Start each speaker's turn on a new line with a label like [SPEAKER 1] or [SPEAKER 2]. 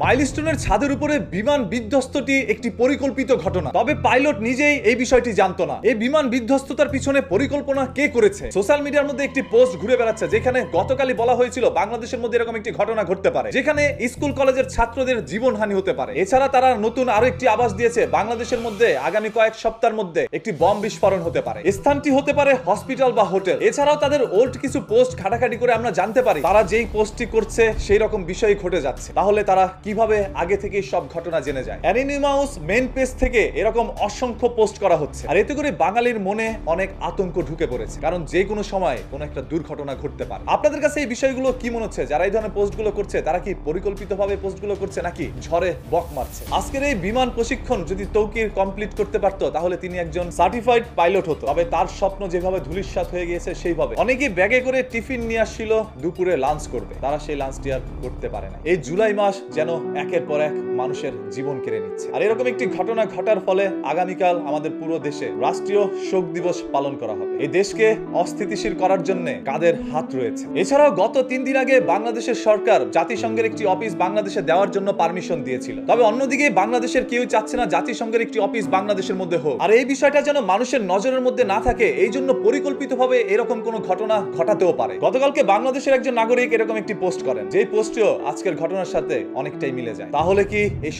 [SPEAKER 1] মাইলস্টোনের ছাদের উপরে বিমান বিধ্বস্তটি একটি পরিকল্পিত ঘটনা, তবে পাইলট নিজেই এই বিষয়টি জানতো না। এই বিমান বিধ্বস্ততার পিছনে পরিকল্পনা কে করেছে? সোশ্যাল মিডিয়ার মধ্যে একটি পোস্ট ঘুরে বেড়াচ্ছে, যেখানে গতকালই বলা হয়েছিল বাংলাদেশের মধ্যে এরকম একটি ঘটনা ঘটতে পারে, যেখানে স্কুল কলেজের ছাত্রদের জীবনহানি হতে পারে। এছাড়া তারা নতুন আরো একটি আভাস দিয়েছে, বাংলাদেশের মধ্যে আগামী কয়েক সপ্তাহের মধ্যে একটি বম বিস্ফোরণ হতে পারে। স্থানটি হতে পারে হসপিটাল বা হোটেল। এছাড়াও তাদের ওল্ড কিছু পোস্ট ঘাটাঘাটি করে আমরা জানতে পারি তারা যেই পোস্টটি করছে সেই রকম বিষয় ঘটে যাচ্ছে। তাহলে তারা কিভাবে আগে থেকে সব ঘটনা জেনে যায়? অ্যানিমাউস মেইন পেজ থেকে এরকম অসংখ্য পোস্ট করা হচ্ছে, আর এতে করে বাঙালির মনে অনেক আতঙ্ক ঢুকে পড়েছে, কারণ যে কোনো সময় কোনো একটা দুর্ঘটনা ঘটতে পারে। আপনাদের কাছে এই বিষয়গুলো কি মনে হচ্ছে? যারা এই ধরনের পোস্টগুলো করছে তারা কি পরিকল্পিতভাবে পোস্টগুলো করছে নাকি ঝড়ে বক মারছে? আজকের এই বিমান প্রশিক্ষণ যদি তৌকির কমপ্লিট করতে পারতো তাহলে তিনি একজন সার্টিফাইড পাইলট হতো। তবে তার স্বপ্ন যেভাবে ধূলিসাৎ হয়ে গিয়েছে সেইভাবে। অনেকেই ব্যাগে করে টিফিন নিয়ে আসছিল, দুপুরে লাঞ্চ করবে, তারা সেই লাঞ্চটি আর করতে পারে না। এই জুলাই মাস যেন একের পর এক মানুষের জীবন কেড়ে নিচ্ছে। আর এরকম একটি ঘটনা ঘটার ফলে আগামীকাল আমাদের পুরো দেশে রাষ্ট্রীয় শোক দিবস পালন করা হবে। এই দেশকে অস্থিতিশীল করার জন্য কাদের হাত রয়েছে? এছাড়াও গত 3 দিন আগে বাংলাদেশের সরকার জাতিসংঘের একটি অফিস বাংলাদেশে দেওয়ার জন্য পারমিশন দিয়েছিল। তবে অন্যদিকে বাংলাদেশের কেউ চাচ্ছে না জাতিসংঘের একটি অফিস বাংলাদেশের মধ্যে হোক। আর এই বিষয়টা যেন মানুষের নজরের মধ্যে না থাকে, এই জন্য পরিকল্পিতভাবে এরকম কোনো ঘটনা ঘটাতেও পারে। গতকালকে বাংলাদেশের একজন নাগরিক এরকম একটি পোস্ট করেন, যেই পোস্টটিও আজকের ঘটনার সাথে অনেকটাই মিলে যায়। তাহলে কি এই